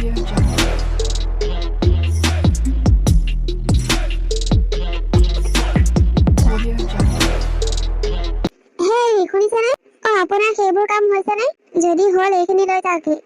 Audio Jungle. Audio Jungle. হেই শুনিছেনে? আপোনাৰ সেইবোৰ কাম হৈছেনে? যদি হ'ল এইখিনি লৈ যাওকহি।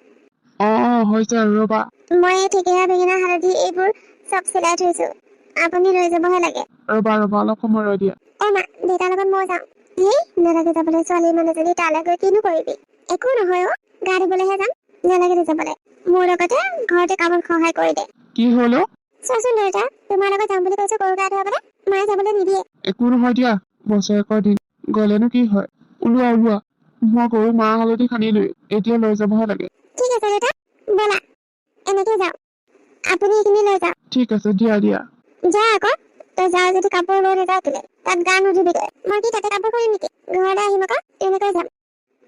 হৈছে ৰবা। মই এই ঠেকেৰা বেঙেনা হালধি এইবোৰ চব চিলাই থৈছো। আপুনি লৈ যাবহে লাগে। ৰবা অলপ সময় ৰৈ দিয়া। মা দেউতাৰ লগত মই যাওঁ। হেই নালাগে যাবলৈ, ছোৱালী মানুহজনী তালৈ গৈ কিনো কৰিবি? একো নহয় গা ধুবলৈহে যাম। নালাগে যাবলৈ, মোৰ লগতে ঘৰতে কামত সহায় কৰি দে। কি হলো? চোৱাচোন দেউতা, তোমাৰ লগত যাম বুলি কৈছো গৰু গা ধুৱাবলৈ, মায়ে যাবলৈ নিদিয়ে। একো নহয় দিয়া, বছৰেকৰ দিন গলেনো কি হয়। ওলোৱা মই গৰু মাহ হালধি সানিলোৱে, এতিয়া লৈ যাবহে লাগে। ঠিক আছে দেউতা, ব'লা এনেকে যাওঁ। আপুনি এইখিনি লৈ যাওক। ঠিক আছে দিয়া যা আকৌ, তই যাওঁ যদি কাপোৰ লৈ নাযাওঁ কেলে? তাত গা নুধুবিগৈ। মই কি তাতে কাপোৰ কৰিম নেকি? ঘৰলৈ আহিম আকৌ, এনেকৈ যাম।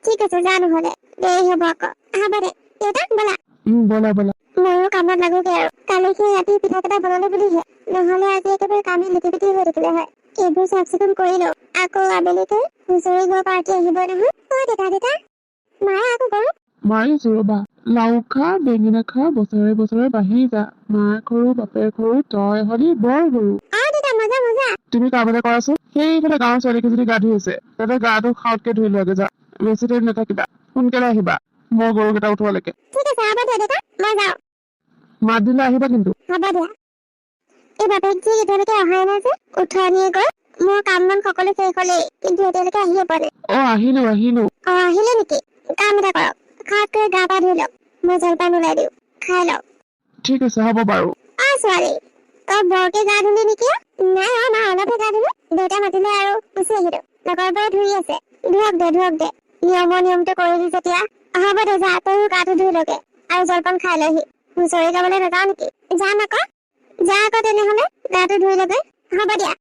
ঠিক আছে যা, নহ'লে দেৰি হ'ব আকৌ। হ'ব দে দেউতা, ব'লা। বলা ময়ো কামত লাগোগে আৰু। কালি সেই ৰাতি পিঠা কেইটা বনালো বুলিহে, নহ'লে আজি একেবাৰে কামে লিটি হৈ থাকিলে হয়। এইবোৰ চাফ চিকুণ কৰি লওঁ, আকৌ আবেলিকৈ হুঁচৰি গোৱা পাৰ্টি আহিবই নহয়। দেউতা মায়ে আকৌ গৰু মাৰিছো ৰবা। লাও খা বেঙেনা খা বছৰে বছৰে বাঢ়ি যা, মাৰ সৰু বাপেৰ সৰু তই হলি বৰ গৰু। দেউতা মজা। তুমি কাম এটা কৰাচোন, সেইফালে গাঁৱৰ ছোৱালীকেইজনী গা ধুই আছে, তাতে গাটো খাওতকে ধুই লোৱাগে যা। বেছি টাইম নাথাকিবা, সোনকালে আহিবা মই গৰুকেইটা উঠোৱালৈকে। ঠিক আছে হ'ব দিয়া দেউতা, মই যাওঁ। মাত দিলে আহিবা কিন্তু। হ'ব দিয়া। এই বাপেকজি এতিয়ালৈকে অহাই নাই যে, উঠনিয়ে গৈ মোৰ কাম বন সকলো শেষ হলেই, কিন্তু এতিয়ালৈকে আহিয়ে পোৱা নাই। আহিলো আহিলে নেকি? কাম এটা কৰক, খাওতকৈ গা পা ধুই লওক, মই জলপান ওলাই দিওঁ, খাই লওক। ঠিক আছে হ'ব বাৰু। ছোৱালী তই বৰকে গা ধুলি নেকি? নাই মা অলপহে গা ধুলো। দেউতাই মাতিলে আৰু গুচি আহিলো। লগৰবোৰে ধুই আছে, ধুৱক দে। নিয়মটো কৰিলি যেতিয়া হ'ব দে, যা তইও গাটো ধুই লগে আৰু জলপান খাই লহি। হুঁচৰি গাবলৈ নাযাওঁ নেকি? যাম আকৌ। যা আকৌ তেনেহলে, গাটো ধুই লগে। হ'ব দিয়া।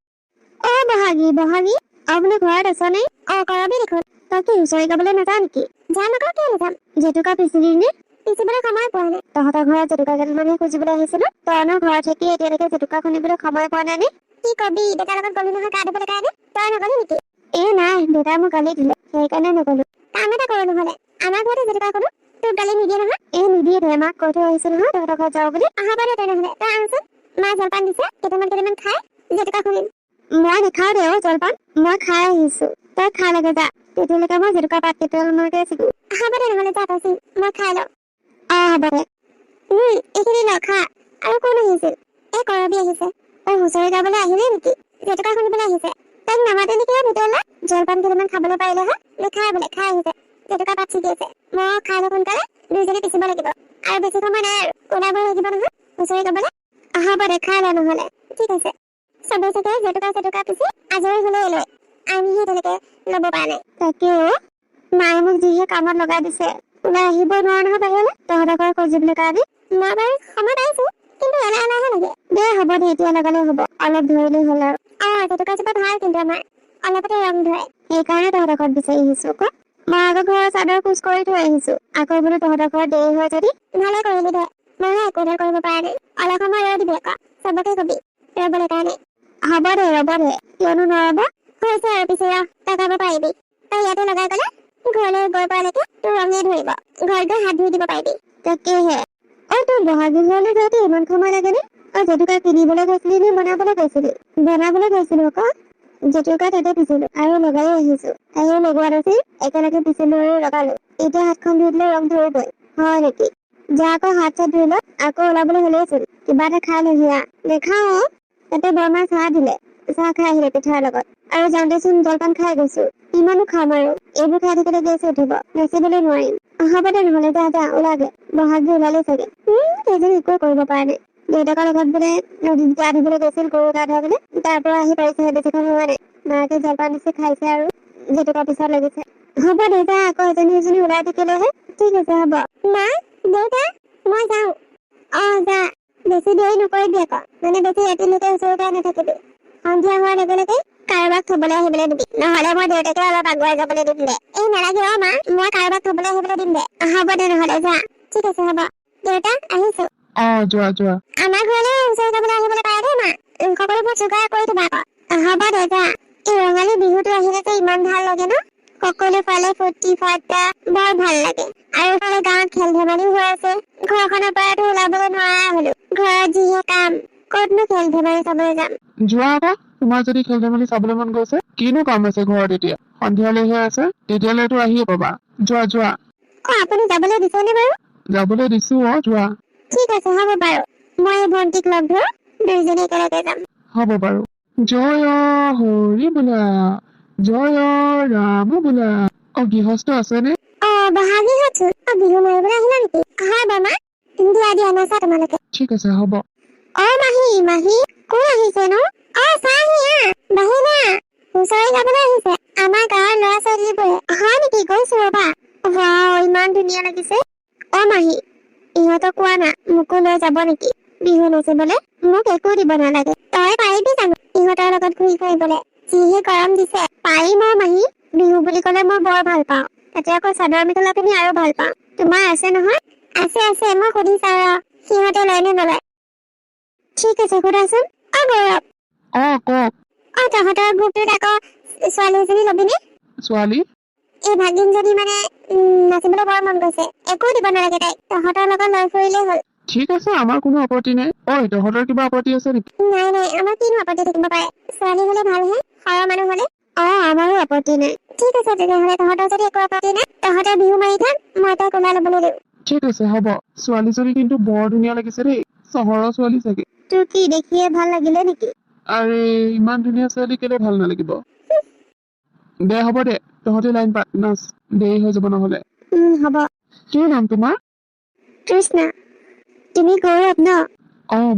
বহাগী আপুনি ঘৰত আছ নে? কৰাবি দেখোন। তই কি হুঁচৰি গাবলৈ নাযাওঁ নেকি? যাম আকৌ, কিয় নাযাম। জেতুকা পিচিলি নে? পিচিবলৈ সময় পোৱা নাই। তহঁতৰ ঘৰত জেতুকা কেইডালমানহে খুজিবলৈ আহিছিলো। তইনো ঘৰত থাকি এতিয়ালৈকে জেতুকা খুন্দিবলৈ সময় পোৱা নাই নে? কি কবি, দেউতাৰ লগত গলো নহয় গা ধুবলৈ কাৰণে। তই নগলি নেকি? নাই, দেউতাই মোক গালি দিলে, সেইকাৰণে নগলো। কাম এটা কৰো নহলে, আমাৰ ঘৰতে জেতুকা খুন্দো। তোক গালি নিদিয়ে নহয়? নিদিয়ে দে, মাক কৈ থৈ আহিছো নহয় তহঁতৰ ঘৰত যাওঁ বুলি। হ'ব দে তেনেহলে, তই আহচোন। মা জলপান দিছে, কেইটামান খাই জেতুকা খুন্দিম। মই নাখাওঁ দে জলপান, মই খাই আহিছো। তই খাই লাগে যা, তেতিয়ালৈকে মই জেতুকা পাত কেইটামানকে ছিগো। হ'ব দে নহলে, যা তই ছিগ, মই খাই লওঁ। হ'ব দে। এইখিনি ল খা। আৰু কোন আহিছিল? কৰবী আহিছে। হুঁচৰি গাবলৈ আহিলে নেকি? জেতুকা খুন্দিবলৈ আহিছে। তাইক নামাতে নেকি ভিতৰলৈ? জলপান কেইটামান খাবলৈ পাৰিলে হয়। খাই বোলে, খাই আহিছে। জেতুকা পাত ছিগি আছে। মই খাই লওঁ সোনকালে, দুইজনী পিচিব লাগিব। আৰু বেছি সময় নাই আৰু, ওলাব লাগিব নহয় হুঁচৰি গাবলৈ। হ'ব দে, খাই ল নহলে। ঠিক আছে। চবে চাগে জেতুকা পিচি আজৰি হলেই লয়, আমিহে তেনেকে লব পৰা নাই। তাকে মায়ে মোক যিহে কামত লগাই দিছে, ওলাই আহিবই নোৱাৰো নহয় বাহিৰলৈ, তহঁতৰ ঘৰ খুজিবলৈ কাৰণে। মই বাৰু সময় পাইছো, কিন্তু এলাহে লাগে। দে হ'ব দে, এতিয়া লগালে হ'ব, অলপ ধৰিলেই হ'ল আৰু। জেতুকা জোপা ভাল, কিন্তু আমাৰ অলপতে ৰং ধৰে, সেইকাৰণে তহঁতৰ ঘৰত বিচাৰি আহিছো আকৌ। মই আগৰ ঘৰৰ চাদৰ কোচ কৰি থৈ আহিছো, আকৌ বোলো তহঁতৰ ঘৰত দেৰি হয় যদি। ভালে কৰিলি দে, মইহে একো কৰিব পৰা নাই। অলপ সময় ৰৈ দিবি আকৌ, চবকে কবি ৰবলৈ কাৰণে। হ'ব দে, ৰব দে, কিয়নো নৰব। হৈছে আৰু পিছে লগাব পাৰিবি। তই ইয়াতে লগাই গলে ঘৰলৈ গৈ পোৱালৈকে তোৰ ৰঙে ধৰিব, ঘৰত গৈ হাত ধুই দিব পাৰিবি। তাকেহে। তোৰ বহাগী ঘৰলৈ যাওঁতে ইমান সময় লাগেনে? জেতুকা কিনিবলৈ গৈছিলি নে বনাবলৈ গৈছিলি? বনাবলৈ গৈছিলো আকৌ। জেতুকা তাতে পিছিলো আৰু লগাই আহিছো। তাইও লগোৱা নাছিল, একেলগে পিছিলো আৰু লগালো। এতিয়া হাতখন ধুই দিলে ৰং ধৰিবই। হয় নেকি? যা আকৌ হাত চাত ধুই ল, আকৌ ওলাবলৈ হলেইচোন। কিবা এটা খাই লহি। নেখাও, তাতে বৰমাই চাহ দিলে, চাহ খাই আহিলে পিঠাৰ লগত। আৰু যাওঁতেচোন জলপান খাই গৈছো। কিমানো খাম আৰু, এইবোৰ খাই থাকিলে গেছ উঠিব, নাচিবলৈ নোৱাৰিম। হ'ব দে নহলে, যা ওলাগে। বহাগী ওলালে চাগে। সেইজন একোৱে কৰিব পৰা নাই। দেউতাকৰ লগত বোলে নদীত গা ধুবলৈ গৈছিল, গৰু গা ধুৱাবলৈ। তাৰ পৰা আহি পাৰিছেহে, বেছিখন হোৱা নাই। মাকে জলপান দিছে, খাইছে আৰু জেতুকা পিছত লাগিছে। হ'ব দে, যা আকৌ এজনী ওলাই থাকিলেহে। ঠিক আছে হ'ব। মা, দেউতা, মই যাওঁ। যা, বেছি দেৰি নকৰিবি আকৌ, মানে বেছি ৰাতিলৈকে ওচৰতে নাথাকিবি। সন্ধিয়া হোৱাৰ লগে লগে কাৰোবাক থবলৈ আহিবলৈ দিবি, নহলে মই দেউতাকে অলপ আগুৱাই যাবলৈ দিম দে। নালাগে মা, মই কাৰোবাক থবলৈ আহিবলৈ দিম দে। হ'ব দে নহলে, যা। ঠিক আছে হ'ব। দেউতা, আহিছো। যোৱা। আমাৰ ঘৰলৈ হুঁচৰি গাবলৈ আহিবলৈ পাৰে দেই মা। সকলোবোৰ যোগাৰ কৰি থবা আকৌ। হ'ব দে, যা। এই ৰঙালী বিহুটো আহিলে যে ইমান ভাল লাগে ন? সকলো ফালে ফূৰ্তি ফাৰ্তা বৰ ভাল লাগে আৰু ফালে গাঁৱত খেল ধেমালি হৈ আছে ঘৰখনৰ পৰাতো ওলাবলৈ নোৱাৰা হলো ঘৰত যিহে কাম ক'তনো খেল ধেমালি চাবলৈ যাম যোৱা আকৌ তোমাৰ যদি খেল ধেমালি চাবলৈ মন গৈছে কিনো কাম আছে ঘৰত এতিয়া সন্ধিয়ালৈহে আছে তেতিয়ালৈতো আহিয়ে পাবা যোৱা যোৱা আপুনি যাবলৈ দিছেনে বাৰু যাবলৈ দিছো যোৱা ঠিক আছে হ'ব বাৰু মই এই ভণ্টিক লগ ধৰো দুইজনী একেলগে যাম হ'ব বাৰু জয় হৰি বোলা জয় ৰাম বোলা গৃহস্থ আছেনে বহাগী হতচোন বিহু মাৰিবলৈ আহিলা নেকি হয় বৰমা দিয়া দিয়া নাচা তোমালোকে ঠিক আছে হ'ব মাহী মাহী কোন আহিছে নো চাহি বাহিনা হুঁচৰি গাবলৈ আহিছে আমাৰ গাঁৱৰ ল'ৰা ছোৱালীবোৰে হয় নেকি গৈছো ৰবা ইমান ধুনীয়া লাগিছে মাহী ইহঁতক কোৱা না মোকো লৈ যাব নেকি বিহু নাচিবলে মোক একো দিব নালাগে তই পাৰিবি জানো ইহঁতৰ লগত ঘূৰি ফুৰিবলে যিহে গৰম দিছে পাৰিম মাহী বিহু বুলি ক'লে মই বৰ ভাল পাওঁ তাতে আকৌ চাদৰ মেখেলা পিন্ধি আৰু ভাল পাওঁ তোমাৰ আছে নহয় আছে আছে মই সুধি চাওঁ সিহঁতে লয় নে নলয় ঠিক আছে সুধাচোন গৌৰৱ কওক তহঁতৰ গ্ৰুপটোত আকৌ ছোৱালী এজনী লবিনে ছোৱালী এই ভাগিনজনী মানে নাচিবলৈ বৰ মন গৈছে একো দিব নালাগে তাইক তহঁতৰ লগত লৈ ফুৰিলেই হ'ল ঠিক আছে আমাৰ কোনো আপত্তি নাই তহঁতৰ কিবা আপত্তি আছে নেকি নাই নাই আমাৰ কিনো আপত্তি থাকিব পাৰে ছোৱালী হলে ভালহে সৰহ মানুহ হলে আমাৰো আপত্তি নাই ঠিক আছে তেতিয়াহ'লে তহঁতৰ যদি একো আপত্তি নাই তহঁতৰ বিহু মাৰি থাক মই তাইক ওলাই ল'বলৈ দিওঁ ঠিক আছে হ'ব ছোৱালীজনী কিন্তু বৰ ধুনীয়া লাগিছে দেই চহৰৰ ছোৱালী চাগে তোৰ কি দেখিয়ে ভাল লাগিলে নেকি আৰে ইমান ধুনীয়া ছোৱালী কেলে ভাল নালাগিব দে হ'ব দে তহঁতে লাইন পাত নাচ দেৰি হৈ যাব নহলে হ'ব কি নাম তোমাৰ কৃষ্ণা তুমি গৌৰৱ ন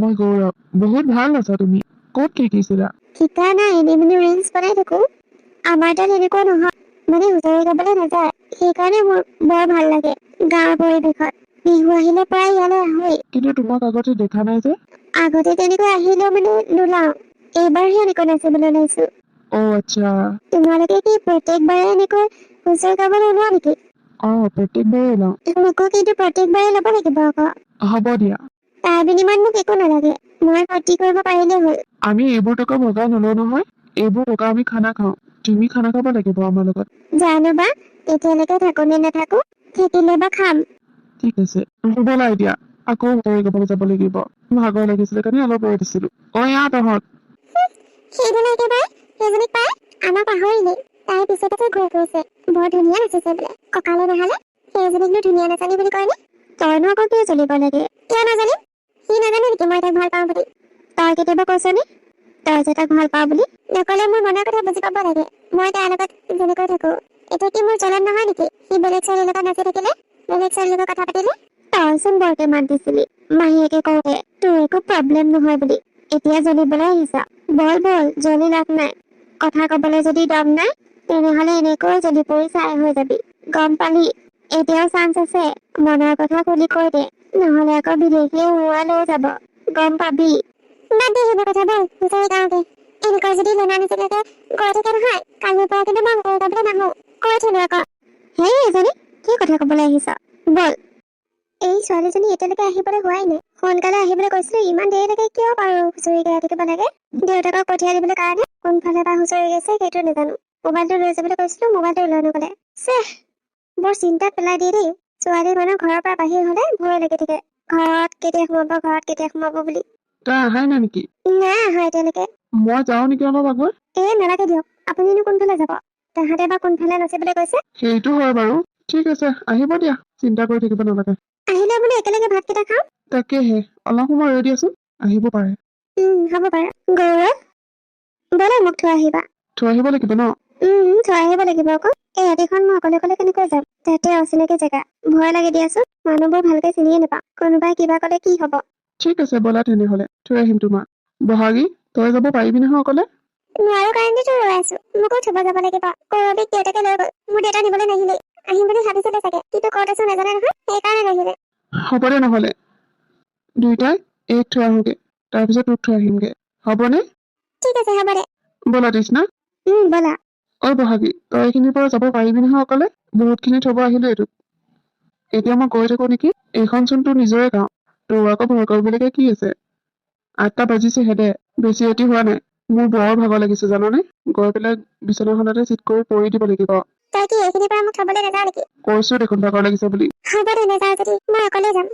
মই গৌৰৱ বহুত ভাল আছা তুমি ক'ত শিকিছিলা শিকা নাই এনেই মানে ৰিলছ বনাই থাকো আমাৰ তাত এনেকুৱা নহয় মানে হুঁচৰি গাবলৈ নাযায় সেইকাৰণে মোৰ বৰ ভাল লাগে গাঁৱৰ পৰিৱেশত বিহু আহিলে প্ৰায় ইয়ালৈ আহোৱেই কিন্তু তোমাক আগতে দেখা নাই যে আগতে তেনেকৈ আহিলেও মানে নোলাও এইবাৰহে এনেকৈ নাচিবলৈ ওলাইছো আচ্ছা তোমালোকে কি প্ৰত্যেকবাৰে এনেকৈ হুঁচৰি গাবলৈ ওলোৱা নেকি প্ৰত্যেকবাৰে ওলাও মোকো কিন্তু প্ৰত্যেকবাৰে ল'ব লাগিব আকৌ হ'ব দিয়া তাৰ বিনিময়ত মোক একো নালাগে মই ফূৰ্তি কৰিব পাৰিলেই হ'ল আমি এইবোৰ টকা ভগাই নলওঁ নহয় এইবোৰ টকা আমি খানা খাওঁ তুমি খানা খাব লাগিব আমাৰ লগত জানো বা তেতিয়ালৈকে থাকো নে নাথাকো থাকিলে বা খাম ঠিক আছে ব'লা এতিয়া আকৌ হুঁচৰি গাবলৈ যাব লাগিব ভাগৰ লাগিছিলে কাৰণে অলপ ৰৈ দিছিলো তহঁত সেইদিনা একেবাৰে সেইজনীক পাই আমাক পাহৰিলে তাই পিছতে ঘূৰি ফুৰিছে বৰ ধুনীয়া নাচিছে বোলে কঁকালে নাহালে সেইজনীকনো ধুনীয়া নাচানি বুলি কয়নে তইনো আকৌ কিয় জ্বলিব লাগে কিয় নাজানিম সি নাজানে নেকি মই তাইক ভাল পাওঁ বুলি তই কেতিয়াবা কৈছনে তই যে তাক ভাল পাওঁ বুলি নকলে মোৰ মনৰ কথা বুজি পাব লাগে মই তাইৰ লগত যেনেকৈ থাকো এতিয়া কি মোৰ জ্বলন নহয় নেকি সি বেলেগ ছোৱালীৰ লগত নাচি থাকিলে বেলেগ ছোৱালীৰ লগত কথা পাতিলে তইচোন বৰকে মাত দিছিলি মাহীয়েকে কওঁতে তোৰ একো প্ৰব্লেম নহয় বুলি এতিয়া জ্বলিবলৈ আহিছ বল জ্বলি লাভ নাই কথা কবলৈ যদি দম নাই তেনেহলে এনেকৈ জ্বলি পৰি চাই হৈ যাবি গম পালি এতিয়াও চান্স আছে মনৰ কথা খুলি কৈ দে নহলে আকৌ বিদেশীয়ে উৰুৱাই লৈ যাব গম পাবি বাদ দে সেইবোৰ কথা বল হুঁচৰি গাওঁতে এনেকৈ যদি লনা নিচিনাকে গৈ থাকে নহয় কালিৰ পৰা কিন্তু মই হুঁচৰি গাবলৈ নাহো কৈ থলো আকৌ হেই এজনী কি কথা কবলৈ আহিছ বল এই ছোৱালীজনী এতিয়ালৈকে আহিবলৈ হোৱাই নাই সোনকালে আহিবলৈ কৈছিলো ইমান দেৰিলৈকে কিয় বাৰু হুঁচৰি গাই থাকিব লাগে দেউতাকক পঠিয়াই দিবলৈ কাৰণে কোনফালে বা হুঁচৰি গৈছে সেইটো নাজানো মোবাইলটো লৈ যাবলৈ কৈছিলো মোবাইলটো লৈ নগলে বৰ চিন্তাত পেলাই দিয়ে দেই ছোৱালী মানুহ ঘৰৰ পৰা বাহিৰ হলে ভয় লাগি থাকে ঘৰত কেতিয়া সোমাব বুলি তই আহাই নাই নেকি নাই আহা এতিয়ালৈকে মই যাওঁ নেকি অলপ আগত নালাগে দিয়ক আপুনিনো কোনফালে যাব তাহাঁতে বা কোনফালে নাচিবলৈ কৈছে সেইটো হয় বাৰু ঠিক আছে আহিব দিয়া চিন্তা কৰি থাকিব নালাগে আহিলে বোলে একেলগে ভাতকেইটা খাম তাকেহে অলপ সময় ৰৈ দিয়াচোন আহিব পাৰে হ'ব পাৰে গৌৰৱ ব'লা মোক থৈ আহিবা থৈ আহিব লাগিব ন থৈ আহিব লাগিব আকৌ এই ৰাতিখন মই অকলে কেনেকৈ যাম তাতে অচিনাকি জেগা ভয় লাগে দিয়াচোন মানুহবোৰ ভালকে চিনিয়ে নাপাওঁ কোনোবাই কিবা কলে কি হব ঠিক আছে ব'লা তেনেহলে থৈ আহিম তোমাক বহাগী তই যাব পাৰিবি নহয় অকলে নোৱাৰো কাৰণেতো ৰৈ আছো মোকো থব যাব লাগিব গৌৰৱীক দেউতাকে লৈ গল মোৰ দেউতা নিবলৈ নাহিলে আহিম বুলি ভাবিছিলে চাগে কিন্তু ক'ত আছো নাজানে নহয় সেইকাৰণে নাহিলে হ'ব দে নহলে দুইটাই এক থৈ আহোগে তাৰপিছত তোক থৈ আহিমগে হ'বনে ঠিক আছে হ'ব দে ব'লা তৃষ্ণা ব'লা বহাগী তই এইখিনিৰ পৰা যাব পাৰিবি নহয় অকলে বহুতখিনি থব আহিলো এইটোক এতিয়া মই গৈ থাকো নেকি এইখন চোন তোৰ নিজৰে গাঁও তোৰ আকৌ ভয় কৰিবলৈকে কি আছে 8টা বাজিছেহে দে বেছি ৰাতি হোৱা নাই মোৰ বৰ ভাগৰ লাগিছে জাননে গৈ পেলাই বিচনাখনতে চিট কৰি পৰি দিব লাগিব তই কি এইখিনিৰ পৰা মোক থবলৈ নাযাওঁ নেকি? কৈছো দেখোন ভাগৰ লাগিছে বুলি। হ'ব দে, নাযাওঁ যদি মই অকলে যাম।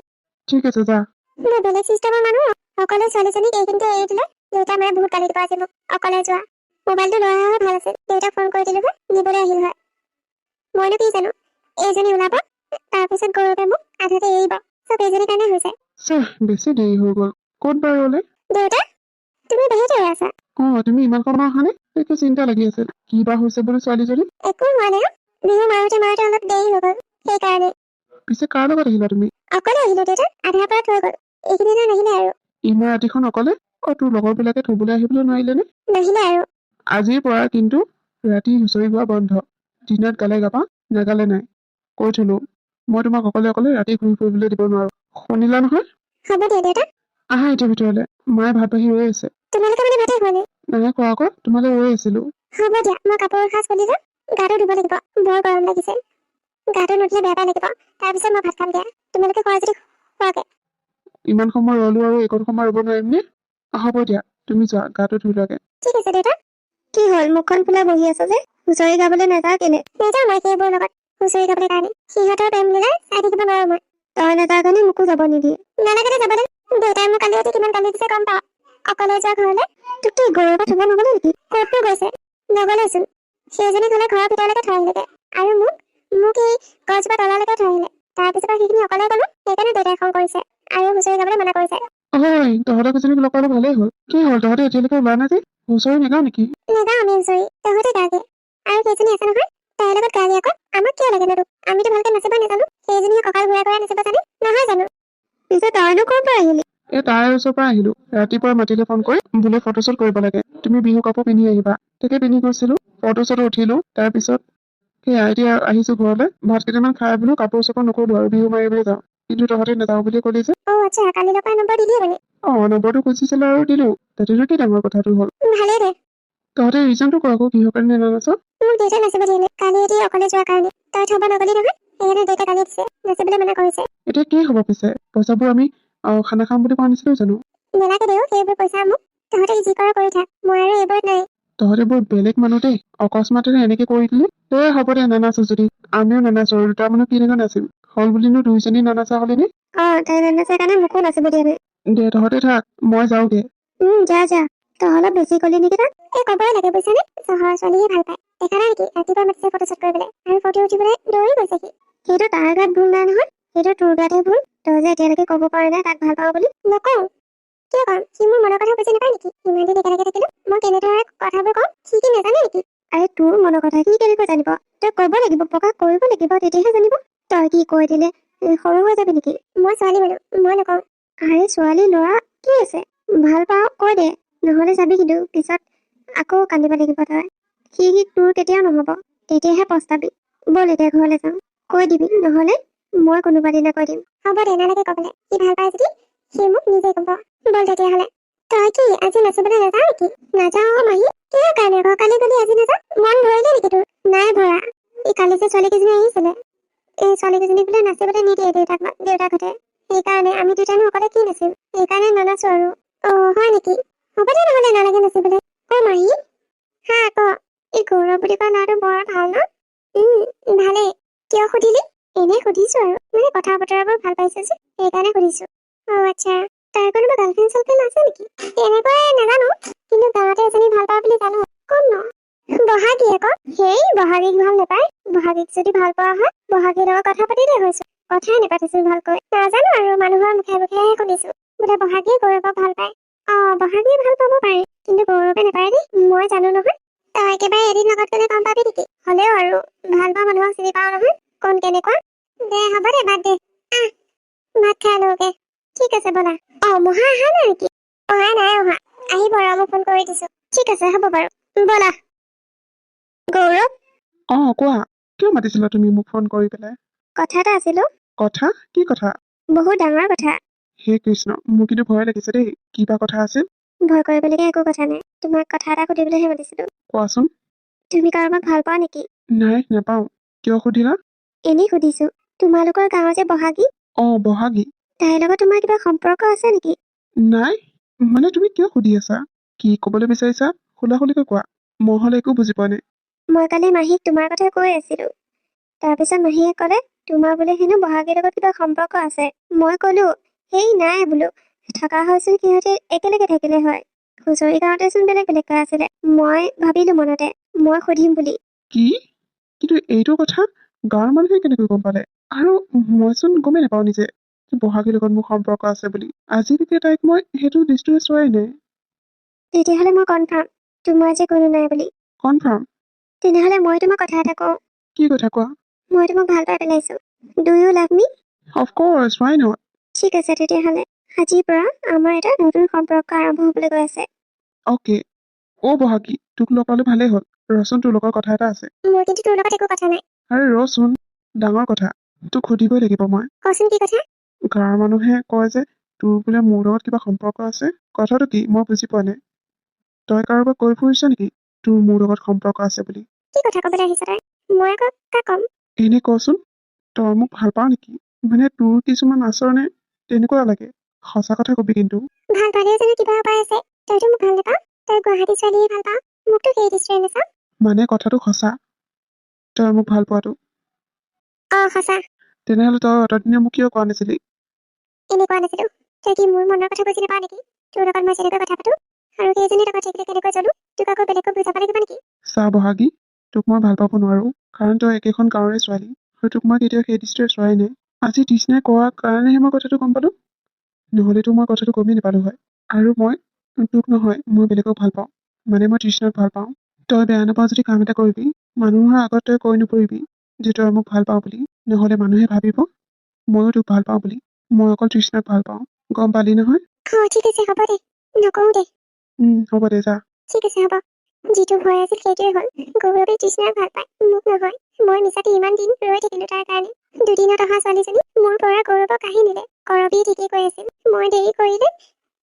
ঠিক আছে যা। মই বেলেগ চিষ্টেমৰ মানুহ। অকলে ছোৱালীজনীক এইখিনিতে এৰি দিলে দেউতা মায়ে বহুত গালি দিব আজি মোক। অকলে যোৱা। মোবাইলটো লৈ অহা ভাল আছিল, দেউতাক ফোন কৰি দিলো হয়, নিবলৈ আহিল হয়। মইনো কি জানো, এইজনী ওলাব, তাৰপিছত গৌৰৱে মোক আধাতে এৰিব। চব এইজনীৰ কাৰণে হৈছে। বেছি দেৰি হৈ গ'ল। ক'ত বাৰু ওলে? দেউতা, তুমি বাহিৰতে ৰৈ আছা? তুমি ইমান সময় অহা নে? একো চিন্তা লাগি আছিল, কি বা হৈছে বোলো ছোৱালীজনী। একো হোৱা নাই। বিহু মাৰোতে মাৰোতে অলপ দেৰি হৈ গ'ল, সেইকাৰণে। পিছে কাৰ লগত আহিলা তুমি? অকলে আহিলো দেউতা, আধাৰ পৰা থৈ গ'ল। এইখিনিলৈ নাহিলে আৰু। ইমান ৰাতিখন অকলে? তোৰ লগৰ বিলাকে থবলৈ আহিবলৈ নোৱাৰিলে নে? নাহিলে আৰু। আজিৰ পৰা কিন্তু ৰাতি হুঁচৰি গোৱা বন্ধ। দিনত গালে গাবা, নাগালে নাই। কৈ থলো, মই তোমাক অকলে অকলে ৰাতি ঘূৰি ফুৰিবলৈ দিব নোৱাৰো। শুনিলা নহয়? হ'ব দিয়া দেউতা। আহা এতিয়া ভিতৰলে, মায়ে ভাত বাঢ়ি ৰৈ আছে। তোমালোকে মানে ভাতেই খোৱা নাই? নাই খোৱা আকৌ, তোমালৈ ৰৈ আছিলো। হ'ব দিয়া, মই কাপোৰ সাজ খুলি যাম, গাটো ধুব লাগিব, বৰ গৰম লাগিছে। গাটো নুধুলে বেয়া পাই লাগিব, তাৰপিছত মই ভাত খাম দিয়া। তোমালোকে খোৱা যদি খোৱাগে। ইমান সময় ৰলো আৰু এইকণ সময় ৰব নোৱাৰিম নে? হ'ব দিয়া, তুমি যোৱা, গাটো ধুই লোৱাগে। ঠিক আছে দেউতা। কি হ'ল, মুখখন ফুলাই বহি আছা যে? হুঁচৰি গাবলৈ নাযাওঁ কেলে? নাযাওঁ মই সেইবোৰৰ লগত হুঁচৰি গাবলৈ কাৰণে। সিহঁতৰ প্ৰেম লীলাই চাই থাকিব নোৱাৰো মই। তই নাযাওঁ কাৰণে মোকো যাব নিদিয়ে। নালাগে দে যাবলৈ। দেউতাই মোক কালি ৰাতি কিমান গালি দিছে গম পাওঁ। অকলে যোৱা ঘৰলে। তোক কি গৌৰৱে থব নগলে নেকি? ক'তনো গৈছে? নগলেচোন। সেইজনী গ'লে ঘৰৰ ভিতৰলৈকে থৈ আহিলেগে। আৰু মোক এই গছজোপা তললৈকে থৈ আহিলে। তাৰপিছত সেইখিনি অকলে গলো, সেইকাৰণে দেউতাই খং কৰিছে আৰু হুঁচৰি গাবলৈ মানা কৰিছে। তহঁতক কেইজনীক লগ পালে ভালেই হ'ল। কি হ'ল, তহঁতে এতিয়ালৈকে ওলোৱা নাই যে? হুঁচৰি নাগাও নেকি? নাগাওঁ আমি হুঁচৰি, তহঁতে গাগে। আৰু সেইজনী আছে নহয়, তাইৰ লগত গাগে আকৌ। আমাক কিয় লাগে তোক? আমিতো ভালকে নাচিব নাজানো। সেইজনীয়ে কঁকাল ঘূৰাই ঘূৰাই নাচিব জানে, নহয় জানো? পিছে তইনো ক'ৰ পৰা আহিলি? তাইৰ ওচৰৰ পৰা আহিলো। ৰাতিপুৱা মাতিলে ফোন কৰি, বোলে ফটোশ্বুট কৰিব লাগে, তুমি বিহু কাপোৰ পিন্ধি আহিবা। তাকে পিন্ধি গৈছিলো, ফটোশ্বুট উঠিলো। তাৰপিছত সেয়া এতিয়া আহিছো ঘৰলৈ, ভাত কেইটামান খাই বোলো কাপোৰ চাপোৰ নকৰো আৰু বিহু মাৰিবলৈ যাওঁ। কিন্তু তহঁতে নাযাওঁ বুলি ক'লি যে। আচ্ছা, কালি লগাই নম্বৰ দিলি মানে? নম্বৰটো খুজিছিলে আৰু দিলো, তাতেনো কি ডাঙৰ কথাটো হ'ল। ভালেই দে। তহঁতে ৰিজনটো ক আকৌ, কিহৰ কাৰণে নানাচ? মোক দেউতাই নাচিব দিলে, কালি এটি অকলে যোৱাৰ কাৰণে। তই থব নগলি নহয়, সেইকাৰণে দেউতাই গালি দিছে, নাচিবলৈ মানা কৰিছে। এতিয়া কি হ'ব পিছে? পইচাবোৰ আমি খানা খাম বুলি কোৱা নাছিলো জানো? নালাগে দেও, সেইবোৰ পইচা মোক। তহঁতে যি কৰা কৰি থাক, মই আৰু এইবোৰত নাই। তহঁতে বৰ বেলেগ মানুহ দেই, অকস্মাতে এনেকে কৰি দিলি। হ'ব দে, নানাচো যদি। আমিও নানাচো, দুটা মানুহ কিনেকৈ নাচিম? হল বুলিনো দুইজনী নানাচা হলি নে? তাই নানাচাৰ কাৰণে মোকো নাচিব দিয়া নাই। দে তহঁতে থাক, মই যাওঁগে। যা যা। তই অলপ বেছি কলি নেকি তাক? কবই লাগে বুজিছানে? চহৰৰ ছোৱালীহে ভাল পায়। দেখা নাই নেকি, ৰাতিপুৱা মাতিছে ফটোশ্বুট কৰিবলৈ, আৰু ফটো উঠিবলৈ দৌৰি গৈছে সি। সেইটো তাৰ গাত ভুল নাই নহয়, সেইটো তোৰ গাতহে ভুল। তই যে এতিয়ালৈকে ক'ব পৰা নাই তাক ভাল পাওঁ বুলি। নকওঁ। কিয় কম? সি মোৰ মনৰ কথা বুজি নাপায় নেকি? ইমান দিন একেলগে থাকিলো, মই কেনেদৰে কথাবোৰ কম, সি কি নাজানে নেকি? আৰে তোৰ মনৰ কথা সি কেনেকৈ জানিব? তই ক'ব লাগিব, প্ৰকাশ কৰিব লাগিব, তেতিয়াহে জানিব। তই কি কৈ দিলে সৰু হৈ যাবি নেকি? মই ছোৱালী মানুহ, মই নকওঁ। আৰে ছোৱালী ল'ৰা কি আছে? ভাল পাওঁ কৈ দে, নহ'লে যাবি কিন্তু পিছত আকৌ কান্দিব লাগিব তই। সি তোৰ কেতিয়াও নহ'ব, তেতিয়াহে পস্তাবি। ব'ল এতিয়া ঘৰলৈ যাওঁ। কৈ দিবি, নহ'লে মই কোনোবা দিনা কৈ দিম। হ'ব দে, নালাগে ক'বলৈ। সি ভাল পায় যদি সি মোক নিজে ক'ব। ব'ল তেতিয়াহ'লে। তই কি আজি নাচিবলৈ নাযাওঁ নেকি? নাযাওঁ মাহী। কিহৰ কাৰণে আকৌ? কালি গলি আজি নাযাওঁ? মন ভৰিলে নেকি তোৰ? নাই ভৰা। কালি যে ছোৱালীকেইজনী আহিছিলে, এই ছোৱালীকেইজনীক বোলে নাচিবলৈ নিদিয়ে দেউতাকহঁতে। সেইকাৰণে আমি দুটানো অকলে কি নাচিম? সেইকাৰণে নানাচো আৰু। হয় নেকি? হ'ব দে নহ'লে, নালাগে নাচিবলৈ। মাহী হা ক। এই গৌৰৱ বুলি কোৱা ল'ৰাটো বৰ ভাল ন? ভালেই। কিয় সুধিলি? এনেই সুধিছো আৰু, মানে কথা বতৰাবোৰ ভাল পাইছো যে, সেইকাৰণে সুধিছো। আচ্ছা, তাৰ কোনোবা গাৰ্লফ্ৰেণ্ড চাৰ্লফ্ৰেণ্ড আছে নেকি? তেনেকৈ নাজানো, কিন্তু গাঁৱতে এজনী ভাল পায় বুলি জানো। কোন ন? বহাগী আকৌ। সেই বহাগীক ভাল নাপায়? বহাগীক যদি ভাল পোৱা হয়, বহাগীৰ লগত কথা পাতিলে হৈছো। কথাই নাপাতিছো ভালকৈ। নাজানো আৰু, মানুহৰ মুখে মুখেহে শুনিছো বোলে বহাগীয়ে গৌৰৱক ভাল পায়। বহাগীয়ে ভাল পাব পাৰে, কিন্তু গৌৰৱে নাপায় দেই, মই জানো নহয়। তই একেবাৰে এদিন লগত গ'লে গম পাবি নেকি? হ'লেও আৰু ভাল পোৱা মানুহক চিনি পাওঁ নহয়, কোন কেনেকুৱা। দে হ'ব দে, বাদ দে। ভাত খাই লওঁগে। ঠিক আছে ব'লা। মহা অহা নাই নেকি? নাই অহা। আহিব ৰ, মই ফোন কৰি দিছো। ঠিক আছে হ'ব বাৰু, ব'লা। গৌৰৱ। কোৱা, কিয় মাতিছিলা তুমি মোক ফোন কৰি পেলাই? কথা এটা আছিলো। কথা? কি কথা? বহুত ডাঙৰ কথা। হে কৃষ্ণ, মোৰ কিন্তু ভয় লাগিছে দেই। কিবা কথা আছিল? ভয় কৰিবলগীয়া একো কথা নাই, তোমাক কথা এটা সুধিবলৈহে মাতিছিলো। কোৱাচোন। তুমি কাৰোবাক ভাল পোৱা নেকি? নাই, নাপাওঁ। কিয় সুধিলা? এনেই সুধিছো। তোমালোকৰ গাঁৱৰ যে বহাগী? বহাগী। তাইৰ লগত তোমাৰ কিবা সম্পৰ্ক আছে নেকি? নাই, মানে তুমি কিয় সুধি আছা? কি ক'বলৈ বিচাৰিছা? খুলাখুলিকৈ কোৱা। মই হ'লে একো বুজি পোৱা নাই। মই কালি মাহীক তোমাৰ কথা কৈ আছিলো। তাৰপিছত মাহীয়ে ক'লে তোমাৰ বোলে হেনো বহাগীৰ লগত কিবা সম্পৰ্ক আছে। মই ক'লো সেই নাই বোলো, থকা হয়চোন সিহঁতে একেলগে থাকিলে হয়। হুঁচৰি গাওঁতেচোন বেলেগ বেলেগকৈ আছিলে। মই ভাবিলো মনতে মই সুধিম বুলি। কি? কিন্তু এইটো কথা গাঁৱৰ মানুহে কেনেকৈ গম পালে? আৰু মইচোন গমেই নাপাওঁ নিজে যে বহাগীৰ লগত মোৰ সম্পৰ্ক আছে বুলি। আজিলৈকে তাইক মই সেইটো দৃষ্টিৰে চোৱাই নাই। তেতিয়াহ'লে মই কনফাৰ্ম তোমাৰ যে কোনো নাই বুলি। কনফাৰ্ম? তেনেহ'লে মই তোমাক কথা এটা কওঁ। কি কথা কোৱা? মই তোমাক ভাল পাই পেলাইছো। Do you love me? Of course, why not? ঠিক আছে তেতিয়াহ'লে আজিৰ পৰা আমাৰ এটা নতুন সম্পৰ্ক আৰম্ভ হ'বলৈ গৈ আছে। অ'কে। বহাগী, তোক লগ পালে ভালেই হ'ল। ৰচোন, তোৰ লগত কথা এটা আছে। মোৰ কিন্তু তোৰ লগত একো কথা নাই। আৰে ৰচোন, ডাঙৰ কথা। তোক সুধিবই লাগিব মই। কচোন কি কথা? গাঁৱৰ মানুহে কয় যে তোৰ বোলে মোৰ লগত কিবা সম্পৰ্ক আছে। কথাটো কি মই বুজি পোৱা নাই। তই কাৰোবাক কৈ ফুৰিছ নেকি তোৰ মোৰ লগত সম্পৰ্ক আছে বুলি? কি কথা ক'বলৈ আহিছ তই? মই আকৌ কাক ক'ম? এনে কচোন, তই মোক ভাল পাৱ নেকি? মানে তোৰ কিছুমান আচৰণে তেনেকুৱা লাগে। সঁচা কথা কবি কিন্তু। ভাল পালেও জানো কিবা উপায় আছে? তইতো মোক ভাল নাপাৱ। তই গুৱাহাটী ছোৱালীহে ভাল পাৱ। মোকতো সেই দৃষ্টিৰে নাচাৱ। মানে কথাটো সঁচা, তই মোক ভাল পোৱাটো। সঁচা। তেনেহ'লে তই অতদিনে মোক কিয় কোৱা নাছিলি? এনেকুৱা নাছিলো। তই কি মোৰ মনৰ কথা বুজি নাপাৱ নেকি? তোৰ লগত মই যেনেকৈ কথা পাতো আৰু সেইজনী লগত থাকিলে কেনেকৈ চলো, তোক আকৌ বেলেগকৈ বুজাব লাগিব নেকি? চা বহাগী, তোক মই ভাল পাব নোৱাৰো, কাৰণ তই একেখন গাঁৱৰে ছোৱালী আৰু তোক মই কেতিয়াও সেই দৃষ্টিৰে চোৱাই নাই। আজি তৃষ্ণাই কোৱাৰ কাৰণেহে মই কথাটো গম পালো, নহ'লেতো মই কথাটো গমেই নাপালো হয়। আৰু মই তোক নহয়, মই বেলেগক ভাল পাওঁ। মানে মই তৃষ্ণাক ভাল পাওঁ। তই বেয়া নাপাওঁ যদি কাম এটা কৰিবি, মানুহৰ আগত তই কৈ নপৰিবি যে তই মোক ভাল পাওঁ বুলি। নহ'লে মানুহে ভাবিব ময়ো তোক ভাল পাওঁ বুলি। মই অকল তৃষ্ণাক ভাল পাওঁ। গম পালি নহয়? ঠিক আছে হ'ব দে, নকওঁ দে। হ'ব দে, যা। ঠিক আছে হ'ব। যিটো হৈ আছিল সেইটোৱে হ'ল। গৌৰৱে তৃষ্ণাক ভাল পায়, মোক নহয়। মই মিছাতে ইমান দিন ৰৈ থাকিলো তাৰ কাৰণে। দুদিনত অহা ছোৱালীজনী মোৰ পৰা গৌৰৱক কাঢ়ি নিলে। কৰবীয়ে ঠিকেই কৈ আছিল, মই দেৰি কৰিলে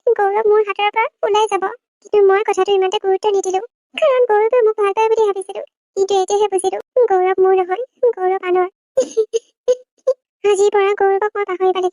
গৌৰৱ মোৰ হাতৰ পৰা ওলাই যাব। কিন্তু মই কথাটো ইমানটা গুৰুত্ব নিদিলো, কাৰণ গৌৰৱে মোক ভাল পায় বুলি ভাবিছিলো। কিন্তু এতিয়াহে বুজিলো গৌৰৱ মোৰ নহয়, গৌৰৱ আনৰ। আজিৰ পৰা গৌৰৱক মই পাহৰিব লাগিব।